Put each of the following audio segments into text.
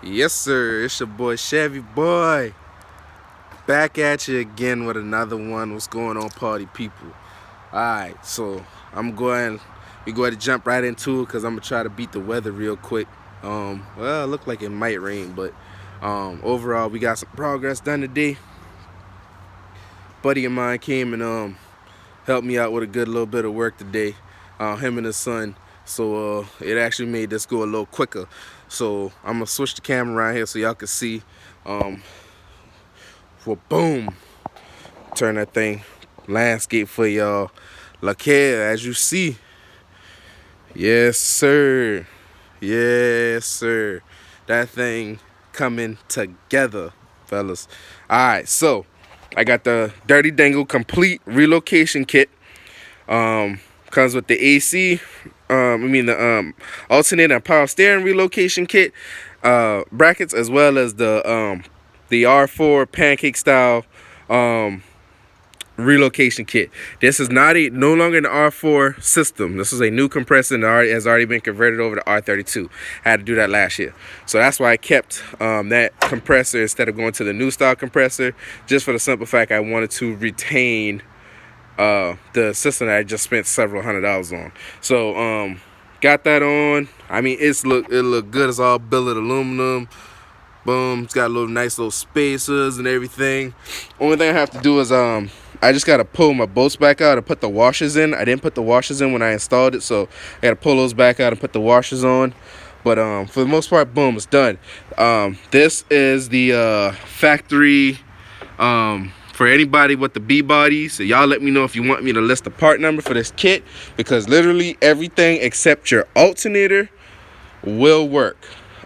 Yes, sir. It's your boy Chevy Boy. Back at you again with another one. What's going on, party people? Alright, so we going to jump right into it because I'm going to try to beat the weather real quick. Well, it looked like it might rain, but overall, we got some progress done today. Buddy of mine came and helped me out with a good little bit of work today. Him and his son. So it actually made this go a little quicker. So I'm gonna switch the camera around here so y'all can see. Well, boom, turn that thing landscape for y'all. Look here, as you see. Yes, sir. Yes, sir. That thing coming together, fellas. All right, so I got the Dirty Dangle complete relocation kit. Comes with the AC. The alternator and power steering relocation kit brackets, as well as the R4 pancake style relocation kit. This is no longer an R4 system. This is a new compressor that has already been converted over to R32. I had to do that last year, so that's why I kept that compressor instead of going to the new style compressor, just for the simple fact I wanted to retain the system that I just spent several $100s on. So got that on. I mean, it look good. It's all billet aluminum. Boom. It's got nice little spacers and everything. Only thing I have to do is I just gotta pull my bolts back out and put the washers in. I didn't put the washers in when I installed it, so I gotta pull those back out and put the washers on. But for the most part, boom, it's done. This is the factory for anybody with the B-body. So y'all let me know if you want me to list the part number for this kit, because literally everything except your alternator will work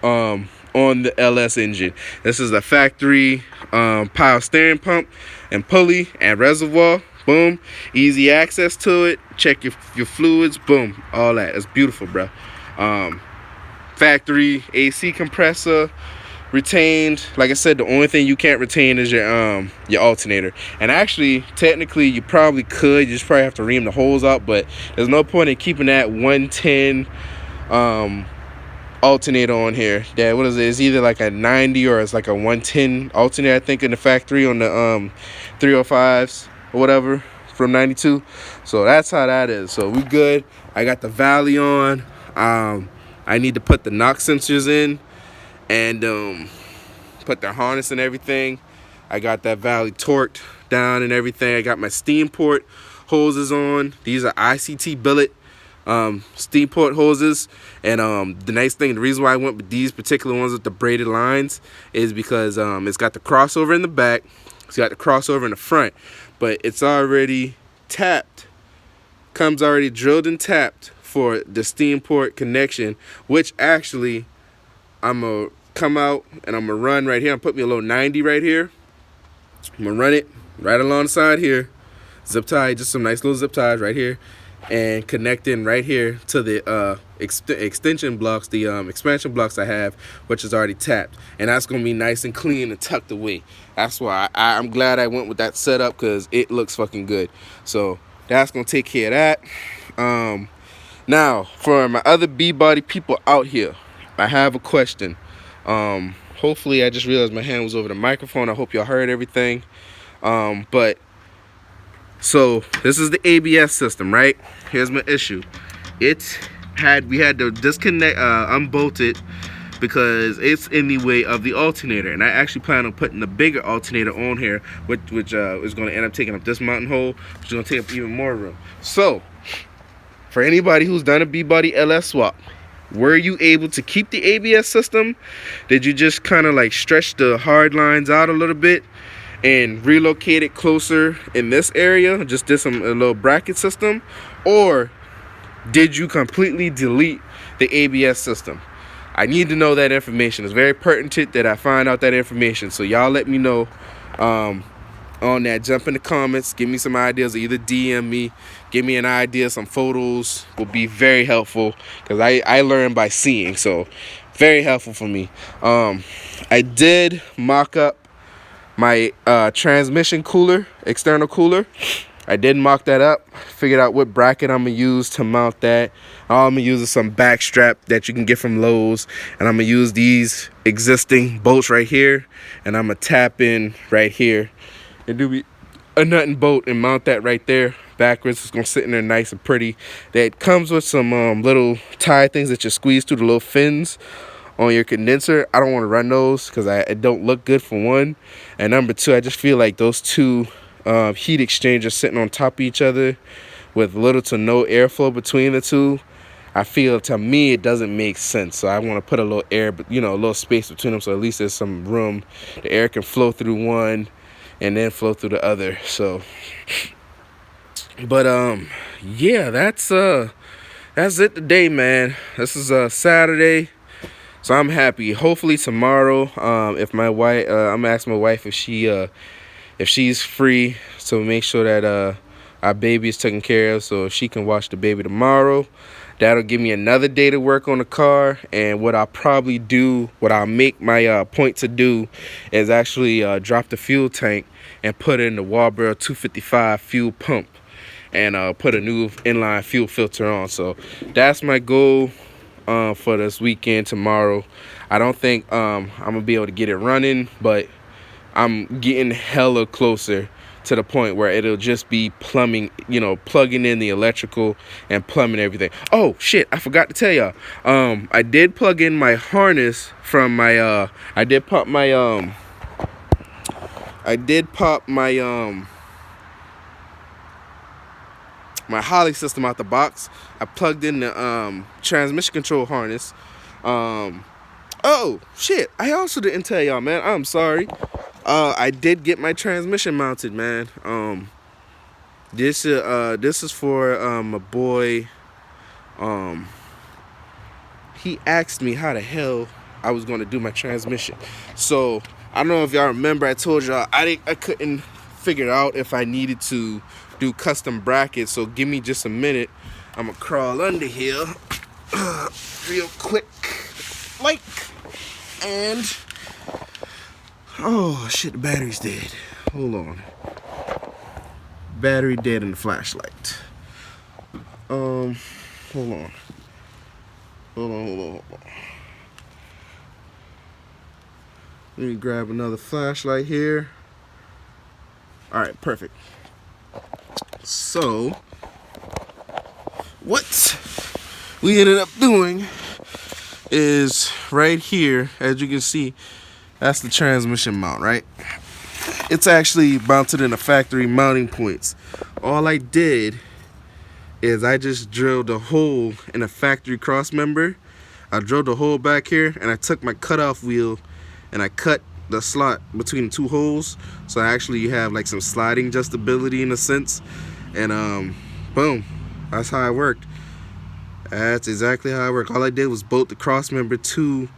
on the LS engine. This is the factory power steering pump and pulley and reservoir. Boom, easy access to it. Check your fluids. Boom, all that. It's beautiful, bro. Factory AC compressor retained. Like I said, the only thing you can't retain is your alternator. And actually, technically, you probably could. You just probably have to ream the holes out. But there's no point in keeping that 110 alternator on here. Yeah, what is it? It's either like a 90 or it's like a 110 alternator, I think, in the factory on the 305s or whatever from 92. So that's how that is. So we good. I got the Valley on. I need to put the knock sensors in and put the harness and everything. I got that Valley torqued down and everything. I got my steam port hoses on. These are ICT billet steam port hoses. And the nice thing, the reason why I went with these particular ones with the braided lines is because it's got the crossover in the back, it's got the crossover in the front, but it's already tapped, comes already drilled and tapped for the steam port connection, which actually I'm gonna come out and I'm gonna run right here. I'm put me a little 90 right here. I'm gonna run it right alongside here, zip tie, just some nice little zip ties right here, and connecting right here to the extension blocks, the expansion blocks I have, which is already tapped, and that's gonna be nice and clean and tucked away. That's why I'm glad I went with that setup, because it looks fucking good. So that's gonna take care of that. Now for my other B-body people out here, I have a question. Hopefully, I just realized my hand was over the microphone. I hope y'all heard everything. But so this is the ABS system, right? Here's my issue. We had to disconnect, unbolt it, because it's in the way of the alternator. And I actually plan on putting the bigger alternator on here, which is going to end up taking up this mountain hole, which is going to take up even more room. So for anybody who's done a B-body LS swap, were you able to keep the ABS system? Did you just kind of like stretch the hard lines out a little bit and relocate it closer in this area? Just did a little bracket system? Or did you completely delete the ABS system? I need to know that information. It's very pertinent that I find out that information. So y'all let me know on that. Jump in the comments, give me some ideas, or either DM me, give me an idea, some photos will be very helpful, because I learn by seeing, so very helpful for me. I did mock up my transmission cooler, external cooler. I did mock that up, figured out what bracket I'm going to use to mount that. All I'm going to use is some back strap that you can get from Lowe's. And I'm going to use these existing bolts right here. And I'm going to tap in right here. And do a nut and bolt and mount that right there backwards. It's going to sit in there nice and pretty. That comes with some little tie things that you squeeze through the little fins on your condenser. I don't want to run those because it don't look good for one. And number two, I just feel like those two heat exchangers sitting on top of each other with little to no airflow between the two, I feel, to me, it doesn't make sense. So I want to put a little air, but a little space between them, so at least there's some room. The air can flow through one and then flow through the other. So, but yeah, that's it today, man. This is Saturday, so I'm happy. Hopefully tomorrow, if my wife, I'm asking my wife if she's free, so make sure that our baby is taken care of, so she can watch the baby tomorrow. That'll give me another day to work on the car. And what I'll probably do, what I'll make my point to do, is actually drop the fuel tank and put in the Walbro 255 fuel pump and put a new inline fuel filter on. So that's my goal for this weekend tomorrow. I don't think I'm gonna be able to get it running, but I'm getting hella closer to the point where it'll just be plumbing, plugging in the electrical and plumbing everything. Oh shit, I forgot to tell y'all. I did plug in my harness from my I did pop my my Holley system out the box. I plugged in the transmission control harness. Oh shit, I also didn't tell y'all, man. I'm sorry. I did get my transmission mounted, man. This is for my boy. He asked me how the hell I was gonna do my transmission. So I don't know if y'all remember, I told y'all I couldn't figure out if I needed to do custom brackets. So give me just a minute. I'm gonna crawl under here real quick, and oh shit, the battery's dead. Hold on. Battery dead in the flashlight. Hold on. Let me grab another flashlight here. Alright, perfect. So, what we ended up doing is right here, as you can see, that's the transmission mount, right? It's actually mounted in the factory mounting points. All I did is I just drilled a hole in a factory cross member. I drilled a hole back here, and I took my cutoff wheel and I cut the slot between the two holes, so actually you have like some sliding adjustability in a sense. And boom, that's how it worked. That's exactly how it worked. All I did was bolt the cross member to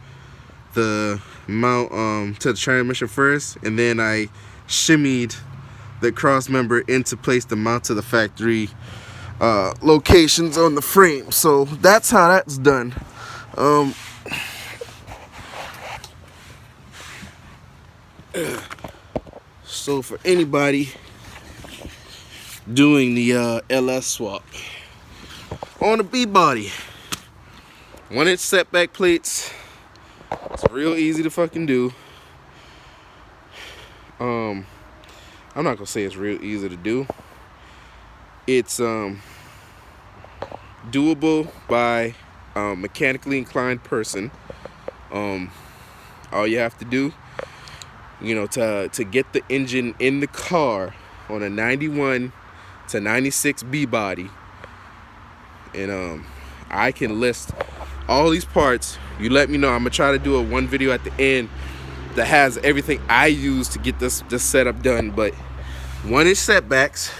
the mount, to the transmission first, and then I shimmied the cross member into place to mount to the factory locations on the frame. So that's how that's done. So for anybody doing the LS swap on the B-body, 1-inch setback plates, it's real easy to fucking do. I'm not gonna say it's real easy to do. It's doable by a mechanically inclined person. All you have to do, to get the engine in the car on a 91 to 96 B-body, and I can list all these parts. You let me know. I'm gonna try to do a one video at the end that has everything I use to get this setup done. But 1-inch setbacks,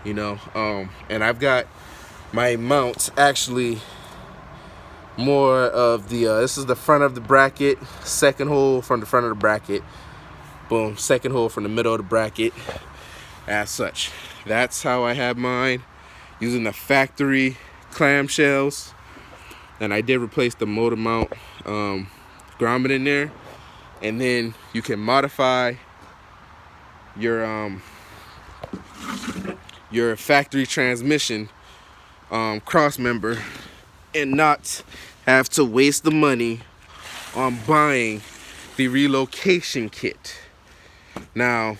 and I've got my mounts actually more of the this is the front of the bracket, second hole from the front of the bracket, boom, second hole from the middle of the bracket, as such. That's how I have mine, using the factory clamshells. And I did replace the motor mount grommet in there. And then you can modify your your factory transmission cross member and not have to waste the money on buying the relocation kit. Now,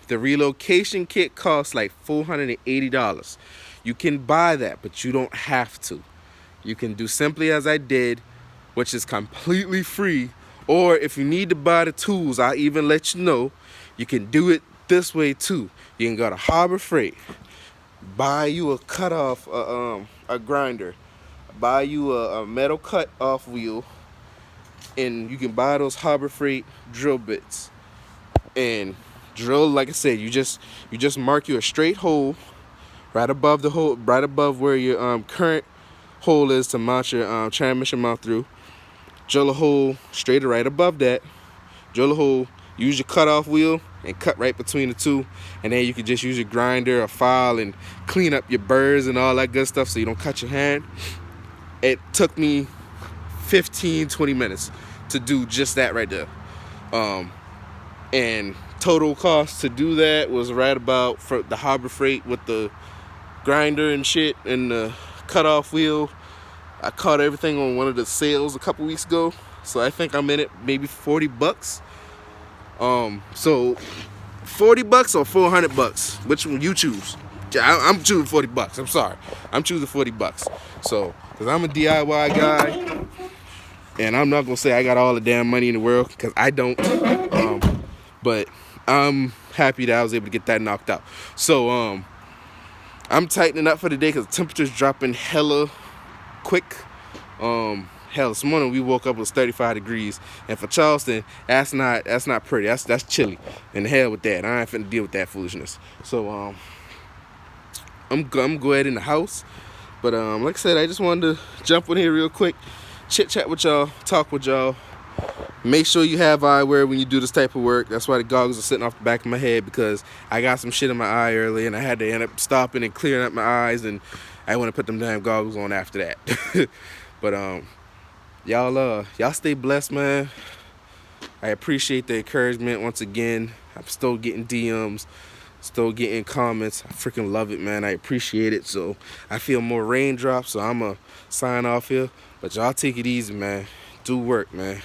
the relocation kit costs like $480. You can buy that, but you don't have to. You can do simply as I did, which is completely free. Or if you need to buy the tools, I'll even let you know. You can do it this way too. You can go to Harbor Freight, buy you a cutoff, a grinder, buy you a metal cut off wheel, and you can buy those Harbor Freight drill bits and drill. Like I said, you just mark you a straight hole right above the hole, right above where your current hole is to mount your transmission mount through. Drill a hole straight right above that. Drill a hole. Use your cutoff wheel and cut right between the two, and then you can just use your grinder or file and clean up your burrs and all that good stuff so you don't cut your hand. It took me 15-20 minutes to do just that right there. And total cost to do that was right about, for the Harbor Freight with the grinder and shit and the cutoff wheel. I caught everything on one of the sales a couple weeks ago, so I think I'm in it maybe $40. So $40 or $400, which one you choose? I'm choosing $40. I'm sorry, I'm choosing $40. So, cause I'm a DIY guy, and I'm not gonna say I got all the damn money in the world, cause I don't. But I'm happy that I was able to get that knocked out. So, I'm tightening up for the day because the temperature's dropping hella quick. Hell, this morning we woke up, it was 35 degrees, and for Charleston, that's not pretty. That's chilly. And hell with that, I ain't finna deal with that foolishness. So I'm go ahead in the house. But like I said, I just wanted to jump in here real quick, chit chat with y'all, talk with y'all. Make sure you have eyewear when you do this type of work. That's why the goggles are sitting off the back of my head, because I got some shit in my eye earlier and I had to end up stopping and clearing up my eyes, and I want to put them damn goggles on after that. But y'all stay blessed, man. I appreciate the encouragement once again. I'm still getting DMs, still getting comments. I freaking love it, man. I appreciate it. So I feel more raindrops, so I'm going to sign off here. But y'all take it easy, man. Do work, man.